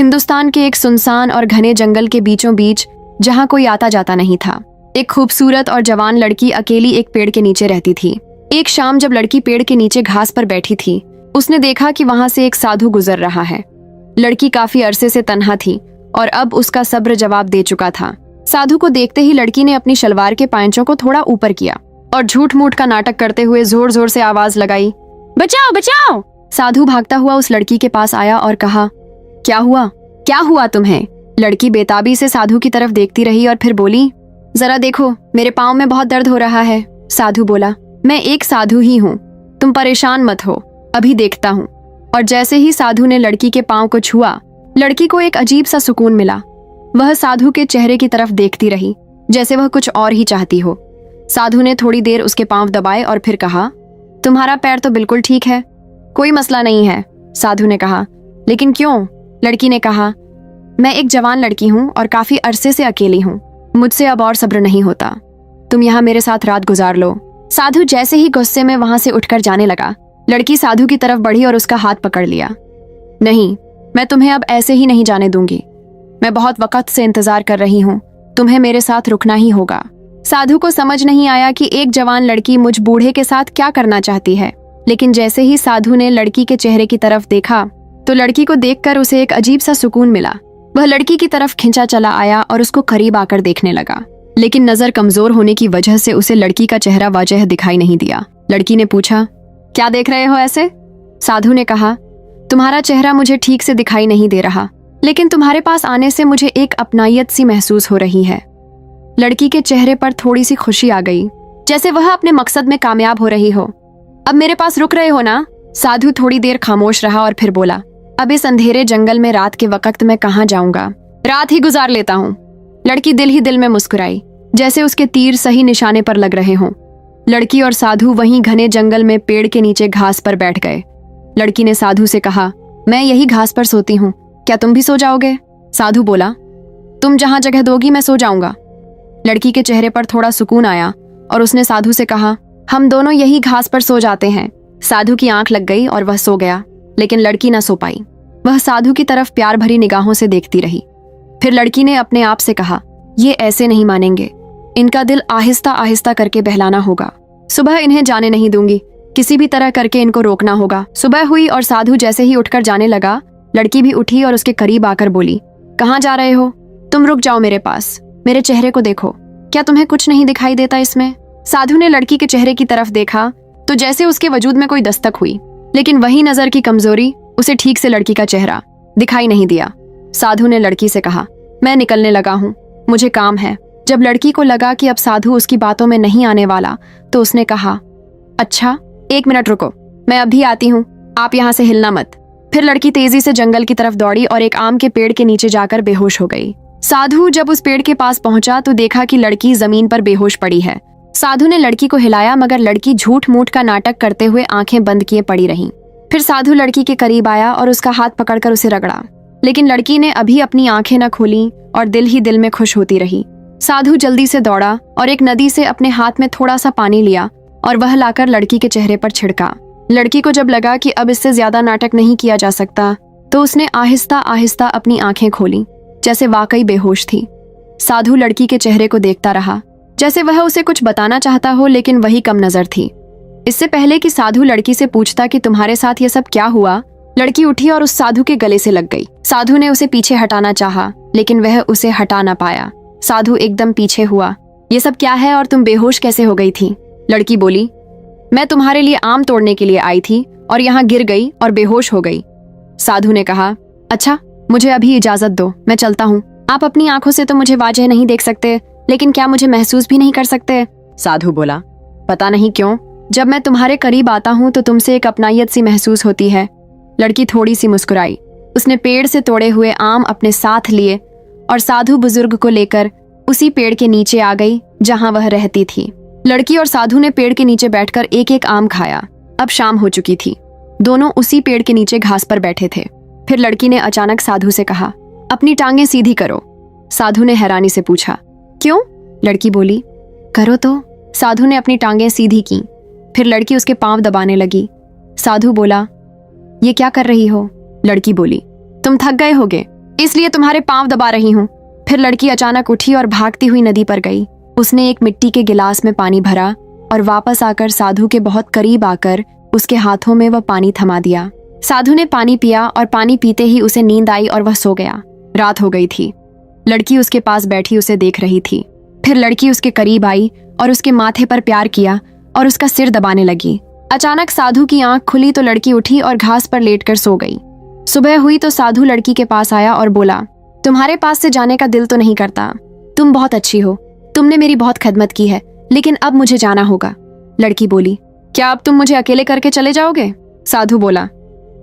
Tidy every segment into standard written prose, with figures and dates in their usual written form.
हिंदुस्तान के एक सुनसान और घने जंगल के बीचों बीच, जहां कोई आता जाता नहीं था, एक खूबसूरत और जवान लड़की अकेली एक पेड़ के नीचे रहती थी। एक शाम जब लड़की पेड़ के नीचे घास पर बैठी थी, उसने देखा कि वहां से एक साधु गुजर रहा है। लड़की काफी अरसे से तन्हा थी और अब उसका सब्र जवाब दे चुका था। साधु को देखते ही लड़की ने अपनी शलवार के पांचों को थोड़ा ऊपर किया और झूठ मूठ का नाटक करते हुए जोर जोर से आवाज लगाई, बचाओ बचाओ। साधु भागता हुआ उस लड़की के पास आया और कहा, क्या हुआ तुम्हें? लड़की बेताबी से साधु की तरफ देखती रही और फिर बोली, जरा देखो, मेरे पाँव में बहुत दर्द हो रहा है। साधु बोला, मैं एक साधु ही हूँ, तुम परेशान मत हो, अभी देखता हूँ। और जैसे ही साधु ने लड़की के पाँव को छुआ, लड़की को एक अजीब सा सुकून मिला। वह साधु के चेहरे की तरफ देखती रही, जैसे वह कुछ और ही चाहती हो। साधु ने थोड़ी देर उसके पाँव दबाए और फिर कहा, तुम्हारा पैर तो बिल्कुल ठीक है, कोई मसला नहीं है। साधु ने कहा, लेकिन क्यों? लड़की ने कहा, मैं एक जवान लड़की हूँ और काफी अरसे से अकेली हूँ, मुझसे अब और सब्र नहीं होता, तुम यहाँ मेरे साथ रात गुजार लो। साधु जैसे ही गुस्से में वहां से उठकर जाने लगा, लड़की साधु की तरफ बढ़ी और उसका हाथ पकड़ लिया। नहीं, मैं तुम्हें अब ऐसे ही नहीं जाने दूंगी, मैं बहुत वक्त से इंतजार कर रही हूँ, तुम्हें मेरे साथ रुकना ही होगा। साधु को समझ नहीं आया कि एक जवान लड़की मुझ बूढ़े के साथ क्या करना चाहती है, लेकिन जैसे ही साधु ने लड़की के चेहरे की तरफ देखा तो लड़की को देखकर उसे एक अजीब सा सुकून मिला। वह लड़की की तरफ खिंचा चला आया और उसको करीब आकर देखने लगा, लेकिन नजर कमजोर होने की वजह से उसे लड़की का चेहरा वाजह दिखाई नहीं दिया। लड़की ने पूछा, क्या देख रहे हो ऐसे? साधु ने कहा, तुम्हारा चेहरा मुझे ठीक से दिखाई नहीं दे रहा, लेकिन तुम्हारे पास आने से मुझे एक अपनायत सी महसूस हो रही है। लड़की के चेहरे पर थोड़ी सी खुशी आ गई, जैसे वह अपने मकसद में कामयाब हो रही हो। अब मेरे पास रुक रहे हो ना? साधु थोड़ी देर खामोश रहा और फिर बोला, अब इस अंधेरे जंगल में रात के वक्त मैं कहाँ जाऊंगा, रात ही गुजार लेता हूँ। लड़की दिल ही दिल में मुस्कुराई, जैसे उसके तीर सही निशाने पर लग रहे हों। लड़की और साधु वहीं घने जंगल में पेड़ के नीचे घास पर बैठ गए। लड़की ने साधु से कहा, मैं यही घास पर सोती हूँ, क्या तुम भी सो जाओगे? साधु बोला, तुम जहाँ जगह दोगी मैं सो जाऊंगा। लड़की के चेहरे पर थोड़ा सुकून आया और उसने साधु से कहा, हम दोनों यही घास पर सो जाते हैं। साधु की आंख लग गई और वह सो गया, लेकिन लड़की न सो पाई। वह साधु की तरफ प्यार भरी निगाहों से देखती रही। फिर लड़की ने अपने आप से कहा, ये ऐसे नहीं मानेंगे, इनका दिल आहिस्ता आहिस्ता करके बहलाना होगा। सुबह इन्हें जाने नहीं दूंगी, किसी भी तरह करके इनको रोकना होगा। सुबह हुई और साधु जैसे ही उठकर जाने लगा, लड़की भी उठी और उसके करीब आकर बोली, कहाँ जा रहे हो? तुम रुक जाओ मेरे पास, मेरे चेहरे को देखो, क्या तुम्हें कुछ नहीं दिखाई देता इसमें? साधु ने लड़की के चेहरे की तरफ देखा तो जैसे उसके वजूद में कोई दस्तक हुई, लेकिन वही नजर की कमजोरी, उसे ठीक से लड़की का चेहरा दिखाई नहीं दिया। साधु ने लड़की से कहा, मैं निकलने लगा हूँ, मुझे काम है। जब लड़की को लगा कि अब साधु उसकी बातों में नहीं आने वाला, तो उसने कहा, अच्छा 1 मिनट रुको, मैं अभी आती हूँ, आप यहाँ से हिलना मत। फिर लड़की तेजी से जंगल की तरफ दौड़ी और एक आम के पेड़ के नीचे जाकर बेहोश हो गई। साधु जब उस पेड़ के पास पहुंचा तो देखा कि लड़की जमीन पर बेहोश पड़ी है। साधु ने लड़की को हिलाया, मगर लड़की झूठ मूठ का नाटक करते हुए आंखें बंद किए पड़ी रही। फिर साधु लड़की के करीब आया और उसका हाथ पकड़कर उसे रगड़ा, लेकिन लड़की ने अभी अपनी आंखें न खोली और दिल ही दिल में खुश होती रही। साधु जल्दी से दौड़ा और एक नदी से अपने हाथ में थोड़ा सा पानी लिया और वह लाकर लड़की के चेहरे पर छिड़का। लड़की को जब लगा कि अब इससे ज्यादा नाटक नहीं किया जा सकता, तो उसने आहिस्ता आहिस्ता अपनी आंखें खोली, जैसे वाकई बेहोश थी। साधु लड़की के चेहरे को देखता रहा, जैसे वह उसे कुछ बताना चाहता हो, लेकिन वही कम नजर थी। इससे पहले कि साधु लड़की से पूछता कि तुम्हारे साथ ये सब क्या हुआ, लड़की उठी और उस साधु के गले से लग गई। साधु ने उसे पीछे हटाना चाहा, लेकिन वह उसे हटा न पाया। साधु एकदम पीछे हुआ, ये सब क्या है और तुम बेहोश कैसे हो गई थी? लड़की बोली, मैं तुम्हारे लिए आम तोड़ने के लिए आई थी और यहाँ गिर गई और बेहोश हो गई। साधु ने कहा, अच्छा मुझे अभी इजाजत दो, मैं चलता हूँ। आप अपनी आंखों से तो मुझे वाजह नहीं देख सकते, लेकिन क्या मुझे महसूस भी नहीं कर सकते? साधु बोला, पता नहीं क्यों, जब मैं तुम्हारे करीब आता हूँ तो तुमसे एक अपनायत सी महसूस होती है। लड़की थोड़ी सी मुस्कुराई। उसने पेड़ से तोड़े हुए आम अपने साथ लिए और साधु बुजुर्ग को लेकर उसी पेड़ के नीचे आ गई जहाँ वह रहती थी। लड़की और साधु ने पेड़ के नीचे बैठकर एक एक आम खाया। अब शाम हो चुकी थी, दोनों उसी पेड़ के नीचे घास पर बैठे थे। फिर लड़की ने अचानक साधु से कहा, अपनी टांगें सीधी करो। साधु ने हैरानी से पूछा, क्यों? लड़की बोली, करो तो। साधु ने अपनी टांगें सीधी की। फिर लड़की उसके पांव दबाने लगी। साधु बोला, ये क्या कर रही हो? लड़की बोली, तुम थक गए होगे, इसलिए तुम्हारे पांव दबा रही हूँ। फिर लड़की अचानक उठी और भागती हुई नदी पर गई। उसने एक मिट्टी के गिलास में पानी भरा और वापस आकर साधु के बहुत करीब आकर उसके हाथों में वह पानी थमा दिया। साधु ने पानी पिया और पानी पीते ही उसे नींद आई और वह सो गया। रात हो गई थी। लड़की उसके पास बैठी उसे देख रही थी। फिर लड़की उसके करीब आई और उसके माथे पर प्यार किया और उसका सिर दबाने लगी। अचानक साधु की आंख खुली तो लड़की उठी और घास पर लेटकर सो गई। सुबह हुई तो साधु लड़की के पास आया और बोला, तुम्हारे पास से जाने का दिल तो नहीं करता। तुम बहुत अच्छी हो, तुमने मेरी बहुत खिदमत की है, लेकिन अब मुझे जाना होगा। लड़की बोली, क्या अब तुम मुझे अकेले करके चले जाओगे? साधु बोला,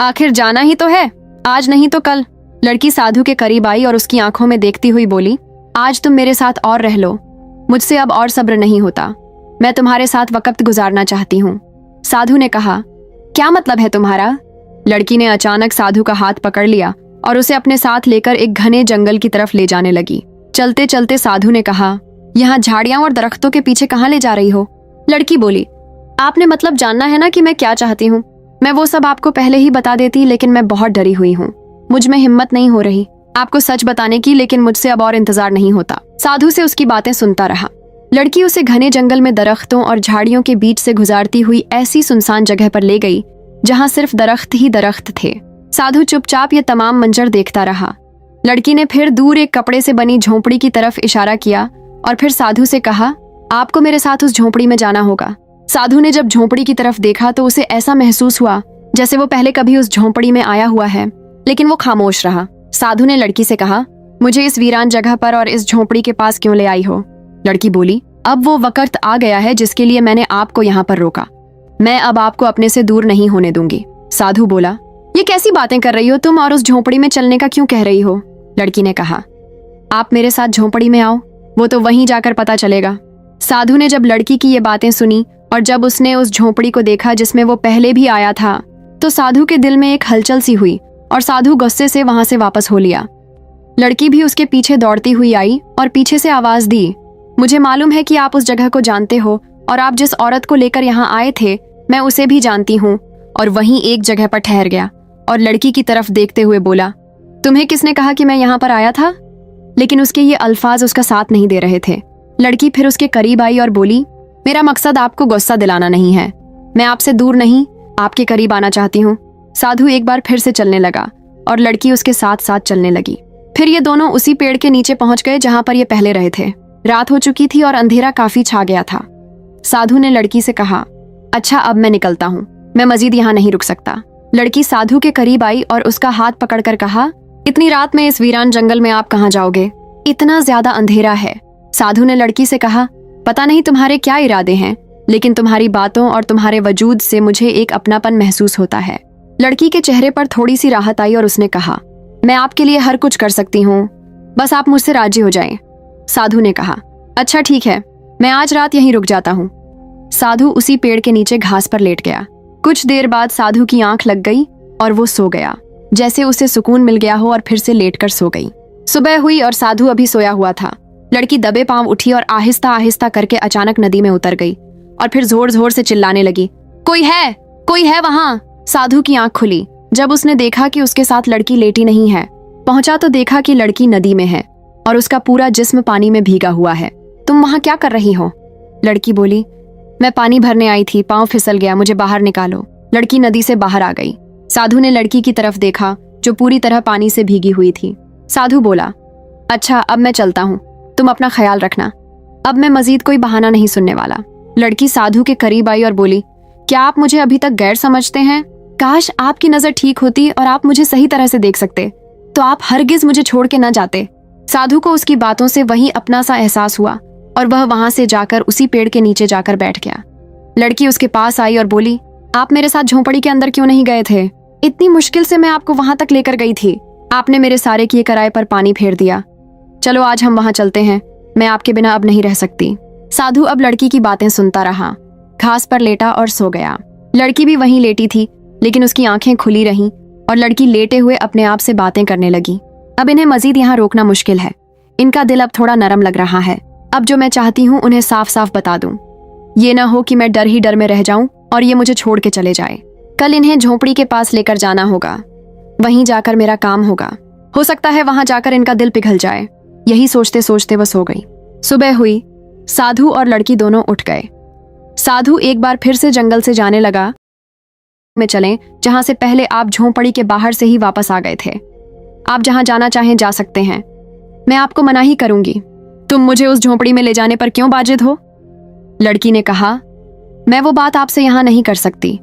आखिर जाना ही तो है, आज नहीं तो कल। लड़की साधु के करीब आई और उसकी आंखों में देखती हुई बोली, आज तुम मेरे साथ और रह लो, मुझसे अब और सब्र नहीं होता। मैं तुम्हारे साथ वक्त गुजारना चाहती हूँ। साधु ने कहा, क्या मतलब है तुम्हारा? लड़की ने अचानक साधु का हाथ पकड़ लिया और उसे अपने साथ लेकर एक घने जंगल की तरफ ले जाने लगी। चलते चलते साधु ने कहा, यहाँ झाड़ियां और दरख्तों के पीछे कहाँ ले जा रही हो? लड़की बोली, आपने मतलब जानना है ना कि मैं क्या चाहती हूँ? मैं वो सब आपको पहले ही बता देती, लेकिन मैं बहुत डरी हुई हूँ। मुझ में हिम्मत नहीं हो रही आपको सच बताने की, लेकिन मुझसे अब और इंतजार नहीं होता। साधु से उसकी बातें सुनता रहा। लड़की उसे घने जंगल में दरख्तों और झाड़ियों के बीच से गुजारती हुई ऐसी सुनसान जगह पर ले गई जहां सिर्फ दरख्त ही दरख्त थे। साधु चुपचाप ये तमाम मंजर देखता रहा। लड़की ने फिर दूर एक कपड़े से बनी झोंपड़ी की तरफ इशारा किया और फिर साधु से कहा, आपको मेरे साथ उस झोंपड़ी में जाना होगा। साधु ने जब झोंपड़ी की तरफ देखा तो उसे ऐसा महसूस हुआ जैसे वो पहले कभी उस झोंपड़ी में आया हुआ है, लेकिन वो खामोश रहा। साधु ने लड़की से कहा, मुझे इस वीरान जगह पर और इस झोंपड़ी के पास क्यों ले आई हो? लड़की बोली, अब वो वक्त आ गया है जिसके लिए मैंने आपको यहाँ पर रोका। मैं अब आपको अपने से दूर नहीं होने दूंगी। साधु बोला, ये कैसी बातें कर रही हो तुम, और उस झोंपड़ी में चलने का क्यों कह रही हो? लड़की ने कहा, आप मेरे साथ झोंपड़ी में आओ, वो तो वहीं जाकर पता चलेगा। साधु ने जब लड़की की ये बातें सुनी और जब उसने उस झोंपड़ी को देखा जिसमें वो पहले भी आया था, तो साधु के दिल में एक हलचल सी हुई और साधु गुस्से से वहां से वापस हो लिया। लड़की भी उसके पीछे दौड़ती हुई आई और पीछे से आवाज दी, मुझे मालूम है कि आप उस जगह को जानते हो और आप जिस औरत को लेकर यहाँ आए थे मैं उसे भी जानती हूँ। और वहीं एक जगह पर ठहर गया और लड़की की तरफ देखते हुए बोला, तुम्हें किसने कहा कि मैं यहाँ पर आया था? लेकिन उसके ये अल्फाज उसका साथ नहीं दे रहे थे। लड़की फिर उसके करीब आई और बोली, मेरा मकसद आपको गुस्सा दिलाना नहीं है, मैं आपसे दूर नहीं आपके करीब आना चाहती हूँ। साधु एक बार फिर से चलने लगा और लड़की उसके साथ साथ चलने लगी। फिर ये दोनों उसी पेड़ के नीचे पहुंच गए जहां पर ये पहले रहे थे। रात हो चुकी थी और अंधेरा काफी छा गया था। साधु ने लड़की से कहा, अच्छा अब मैं निकलता हूँ, मैं मजीद यहाँ नहीं रुक सकता। लड़की साधु के करीब आई और उसका हाथ पकड़कर कहा, इतनी रात में इस वीरान जंगल में आप कहाँ जाओगे? इतना ज्यादा अंधेरा है। साधु ने लड़की से कहा, पता नहीं तुम्हारे क्या इरादे हैं, लेकिन तुम्हारी बातों और तुम्हारे वजूद से मुझे एक अपनापन महसूस होता है। लड़की के चेहरे पर थोड़ी सी राहत आई और उसने कहा, मैं आपके लिए हर कुछ कर सकती हूँ, बस आप मुझसे राजी हो जाएं। साधु ने कहा, अच्छा ठीक है, मैं आज रात यहीं रुक जाता हूँ। साधु उसी पेड़ के नीचे घास पर लेट गया। कुछ देर बाद साधु की आंख लग गई और वो सो गया, जैसे उसे सुकून मिल गया हो, और फिर से लेटकर सो गई। सुबह हुई और साधु अभी सोया हुआ था। लड़की दबे पांव उठी और आहिस्ता आहिस्ता करके अचानक नदी में उतर गई और फिर जोर जोर से चिल्लाने लगी, कोई है वहां। साधु की आंख खुली जब उसने देखा कि उसके साथ लड़की लेटी नहीं है। पहुंचा तो देखा कि लड़की नदी में है और उसका पूरा जिस्म पानी में भीगा हुआ है। तुम वहां क्या कर रही हो? लड़की बोली, मैं पानी भरने आई थी, पांव फिसल गया, मुझे बाहर निकालो। लड़की नदी से बाहर आ गई। साधु ने लड़की की तरफ देखा जो पूरी तरह पानी से भीगी हुई थी। साधु बोला, अच्छा अब मैं चलता हूँ, तुम अपना ख्याल रखना, अब मैं मजीद कोई बहाना नहीं सुनने वाला। लड़की साधु के करीब आई और बोली, क्या आप मुझे अभी तक गैर समझते हैं? काश आपकी नजर ठीक होती और आप मुझे सही तरह से देख सकते, तो आप हरगिज मुझे छोड़ के न जाते। साधु को उसकी बातों से वही अपना सा एहसास हुआ और वह वहां से जाकर उसी पेड़ के नीचे जाकर बैठ गया। लड़की उसके पास आई और बोली, आप मेरे साथ झोंपड़ी के अंदर क्यों नहीं गए थे? इतनी मुश्किल से मैं आपको वहां तक लेकर गई थी, आपने मेरे सारे किए कराए पर पानी फेर दिया। चलो आज हम वहां चलते हैं, मैं आपके बिना अब नहीं रह सकती। साधु अब लड़की की बातें सुनता रहा, घास पर लेटा और सो गया। लड़की भी वहीं लेटी थी, लेकिन उसकी आंखें खुली रहीं और लड़की लेटे हुए अपने आप से बातें करने लगी। अब इन्हें मजीद यहाँ रोकना मुश्किल है, इनका दिल अब थोड़ा नरम लग रहा है। अब जो मैं चाहती हूँ उन्हें साफ साफ बता दूं, ये ना हो कि मैं डर ही डर में रह जाऊं और ये मुझे छोड़ के चले जाए। कल इन्हें झोंपड़ी के पास लेकर जाना होगा, वहीं जाकर मेरा काम होगा। हो सकता है वहां जाकर इनका दिल पिघल जाए। यही सोचते सोचते वो सो गई। सुबह हुई। साधु और लड़की दोनों उठ गए। साधु एक बार फिर से जंगल से जाने लगा में चलें जहां से पहले आप झोंपड़ी के बाहर से ही वापस आ गए थे। आप जहां जाना चाहें जा सकते हैं, मैं आपको मना ही करूंगी। तुम मुझे उस झोंपड़ी में ले जाने पर क्यों बाजिद हो? लड़की ने कहा, मैं वो बात आपसे यहां नहीं कर सकती।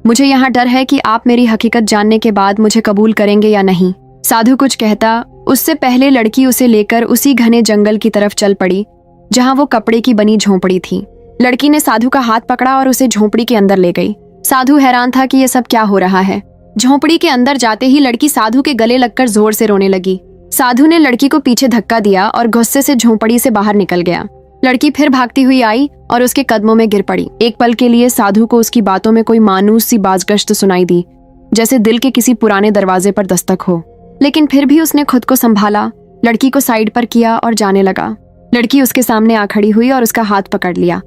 मुझे यहां डर है कि आप मेरी हकीकत जानने के बाद मुझे कबूल करेंगे या नहीं। साधु कुछ कहता उससे पहले लड़की उसे लेकर उसी घने जंगल की तरफ चल पड़ी जहां वो कपड़े की बनी झोंपड़ी थी। लड़की ने साधु का हाथ पकड़ा और उसे झोंपड़ी के अंदर ले गई। साधु हैरान था कि ये सब क्या हो रहा है। झोंपड़ी के अंदर जाते ही लड़की साधु के गले लगकर जोर से रोने लगी। साधु ने लड़की को पीछे धक्का दिया और गुस्से से झोंपड़ी से बाहर निकल गया। लड़की फिर भागती हुई आई और उसके कदमों में गिर पड़ी। एक पल के लिए साधु को उसकी बातों में कोई मानूस सी बाजगश्त सुनाई दी, जैसे दिल के किसी पुराने दरवाजे पर दस्तक हो। लेकिन फिर भी उसने खुद को संभाला, लड़की को साइड पर किया और जाने लगा। लड़की उसके सामने आ खड़ी हुई और उसका हाथ पकड़ लिया।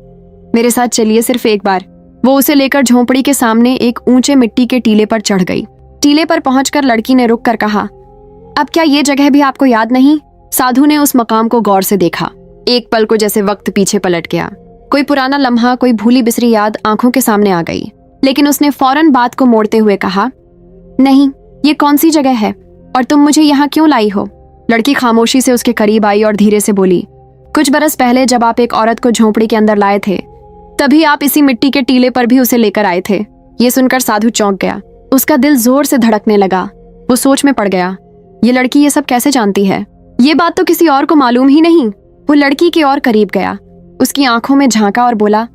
मेरे साथ चलिए सिर्फ एक बार। वो उसे लेकर झोंपड़ी के सामने एक ऊंचे मिट्टी के टीले पर चढ़ गई। टीले पर पहुंचकर लड़की ने रुक कर कहा, अब क्या ये जगह भी आपको याद नहीं? साधु ने उस मकाम को गौर से देखा। एक पल को जैसे वक्त पीछे पलट गया। कोई पुराना लम्हा, कोई भूली बिसरी याद आंखों के सामने आ गई। लेकिन उसने फौरन बात को मोड़ते हुए कहा, नहीं, ये कौन सी जगह है और तुम मुझे यहाँ क्यों लाई हो? लड़की खामोशी से उसके करीब आई और धीरे से बोली, कुछ बरस पहले जब आप एक औरत को झोंपड़ी के अंदर लाए थे, तभी आप इसी मिट्टी के टीले पर भी उसे लेकर आए थे। ये सुनकर साधु चौंक गया। उसका दिल जोर से धड़कने लगा। वो सोच में पड़ गया, ये लड़की ये सब कैसे जानती है? ये बात तो किसी और को मालूम ही नहीं। वो लड़की के और करीब गया, उसकी आंखों में झांका और बोला,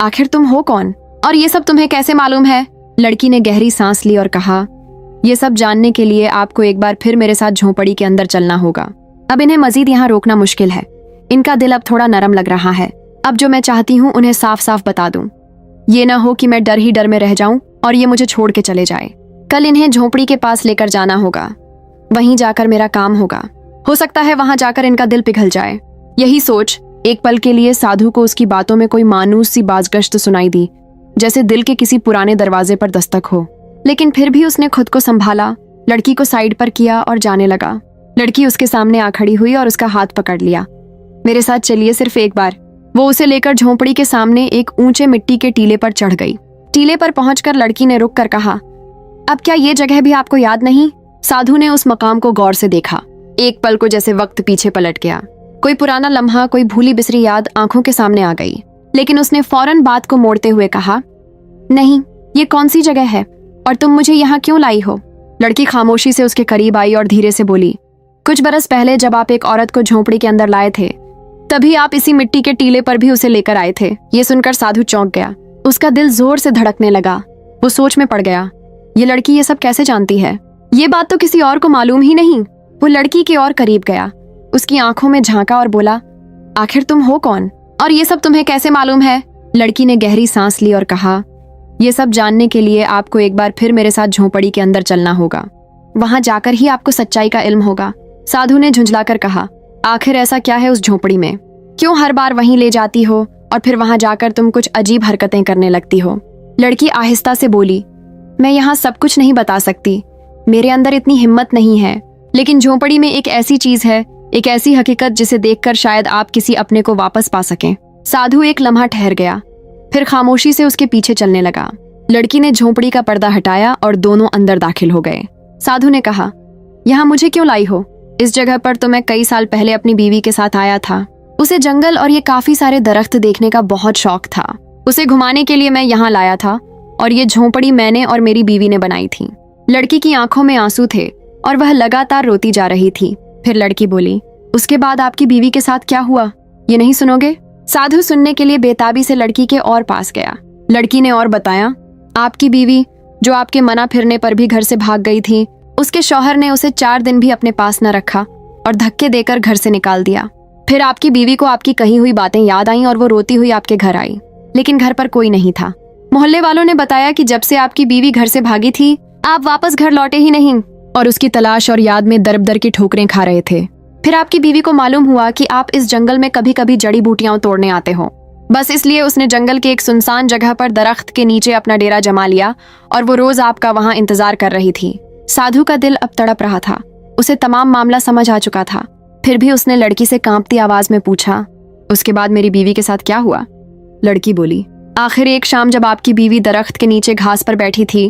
आखिर तुम हो कौन और ये सब तुम्हें कैसे मालूम है? लड़की ने गहरी सांस ली और कहा, ये सब जानने के लिए आपको एक बार फिर मेरे साथ झोंपड़ी के अंदर चलना होगा। अब इन्हें मजीद यहाँ रोकना मुश्किल है। इनका दिल अब थोड़ा नरम लग रहा है। अब जो मैं चाहती हूँ उन्हें साफ साफ बता दूं। ये ना हो कि मैं डर ही डर में रह जाऊं और ये मुझे छोड़ के चले जाए। कल इन्हें झोंपड़ी के पास लेकर जाना होगा, वहीं जाकर मेरा काम होगा। हो सकता है वहां जाकर इनका दिल पिघल जाए। यही सोच एक पल के लिए साधु को उसकी बातों में कोई मानूस सी बाजगश्त सुनाई दी, जैसे दिल के किसी पुराने दरवाजे पर दस्तक हो। लेकिन फिर भी उसने खुद को संभाला, लड़की को साइड पर किया और जाने लगा। लड़की उसके सामने आ खड़ी हुई और उसका हाथ पकड़ लिया। मेरे साथ चलिए सिर्फ एक बार। वो उसे लेकर झोंपड़ी के सामने एक ऊंचे मिट्टी के टीले पर चढ़ गई। टीले पर पहुंचकर लड़की ने रुक कर कहा, अब क्या ये जगह भी आपको याद नहीं? साधु ने उस मकाम को गौर से देखा। एक पल को जैसे वक्त पीछे पलट गया। कोई पुराना लम्हा, कोई भूली बिसरी याद आंखों के सामने आ गई। लेकिन उसने फौरन बात को मोड़ते हुए कहा, नहीं, ये कौन सी जगह है और तुम मुझे यहाँ क्यों लाई हो? लड़की खामोशी से उसके करीब आई और धीरे से बोली, कुछ बरस पहले जब आप एक औरत को झोंपड़ी के अंदर लाए थे, तभी आप इसी मिट्टी के टीले पर भी उसे लेकर आए थे। ये सुनकर साधु चौंक गया। उसका दिल जोर से धड़कने लगा। वो सोच में पड़ गया, ये लड़की ये सब कैसे जानती है? ये बात तो किसी और को मालूम ही नहीं। वो लड़की के और करीब गया, उसकी आंखों में झांका और बोला, आखिर तुम हो कौन और ये सब तुम्हें कैसे मालूम है? लड़की ने गहरी सांस ली और कहा, ये सब जानने के लिए आपको एक बार फिर मेरे साथ झोंपड़ी के अंदर चलना होगा, वहां जाकर ही आपको सच्चाई का इल्म होगा। साधु ने झुंझलाकर कहा, आखिर ऐसा क्या है उस झोंपड़ी में? क्यों हर बार वहीं ले जाती हो और फिर वहां जाकर तुम कुछ अजीब हरकतें करने लगती हो? लड़की आहिस्ता से बोली, मैं यहाँ सब कुछ नहीं बता सकती, मेरे अंदर इतनी हिम्मत नहीं है। लेकिन झोंपड़ी में एक ऐसी चीज है, एक ऐसी हकीकत जिसे देखकर शायद आप किसी अपने को वापस पा सकें। साधु एक लम्हा ठहर गया, फिर खामोशी से उसके पीछे चलने लगा। लड़की ने झोंपड़ी का पर्दा हटाया और दोनों अंदर दाखिल हो गए। साधु ने कहा, यहाँ मुझे क्यों लाई हो? इस जगह पर तो मैं कई साल पहले अपनी बीवी के साथ आया था। उसे जंगल और ये काफी सारे दरख्त देखने का बहुत शौक था। उसे घुमाने के लिए मैं यहाँ लाया था और ये झोंपड़ी मैंने और मेरी बीवी ने बनाई थी। लड़की की आंखों में आंसू थे और वह लगातार रोती जा रही थी। फिर लड़की बोली, उसके बाद आपकी बीवी के साथ क्या हुआ, ये नहीं सुनोगे? साधु सुनने के लिए बेताबी से लड़की के और पास गया। लड़की ने और बताया, आपकी बीवी जो आपके मना फिरने पर भी घर से भाग गई थी, उसके शौहर ने उसे 4 दिन भी अपने पास न रखा और धक्के देकर घर से निकाल दिया। फिर आपकी बीवी को आपकी कही हुई बातें याद आईं और वो रोती हुई आपके घर आई, लेकिन घर पर कोई नहीं था। मोहल्ले वालों ने बताया कि जब से आपकी बीवी घर से भागी थी, आप वापस घर लौटे ही नहीं और उसकी तलाश और याद में दर-दर की ठोकरें खा रहे थे। फिर आपकी बीवी को मालूम हुआ कि आप इस जंगल में कभी कभी जड़ी बूटियां तोड़ने आते हो। बस इसलिए उसने जंगल के एक सुनसान जगह पर दरख्त के नीचे अपना डेरा जमा लिया और वो रोज आपका वहां इंतजार कर रही थी। साधु का दिल अब तड़प रहा था। उसे तमाम मामला समझ आ चुका था। फिर भी उसने लड़की से कांपती आवाज में पूछा, उसके बाद मेरी बीवी के साथ क्या हुआ? लड़की बोली, आखिर एक शाम जब आपकी बीवी दरख्त के नीचे घास पर बैठी थी,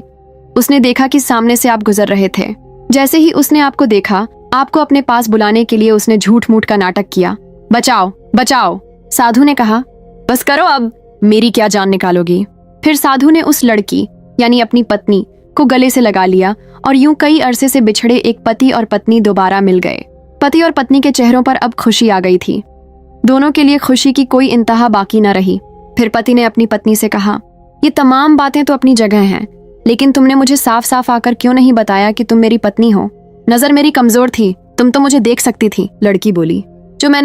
उसने देखा कि सामने से आप गुजर रहे थे। जैसे ही उसने आपको देखा, आपको अपने पास बुलाने के लिए उसने झूठ मूठ का नाटक किया। बचाओ बचाओ, साधु ने कहा। बस करो अब, मेरी क्या जान निकालोगी? फिर साधु ने उस लड़की यानी अपनी पत्नी को गले से लगा लिया और यूं कई अरसे से बिछड़े एक पति और पत्नी दोबारा मिल गए। पति और पत्नी के चेहरों पर अब खुशी आ गई थी। दोनों के लिए खुशी की कोई इंतहा बाकी न रही। फिर पति ने अपनी पत्नी से कहा, ये तमाम बातें तो अपनी जगह हैं, लेकिन तुमने मुझे साफ साफ आकर क्यों नहीं बताया कि तुम मेरी पत्नी हो? नजर मेरी कमजोर थी, तुम तो मुझे देख सकती थी। लड़की बोली, जो मैंने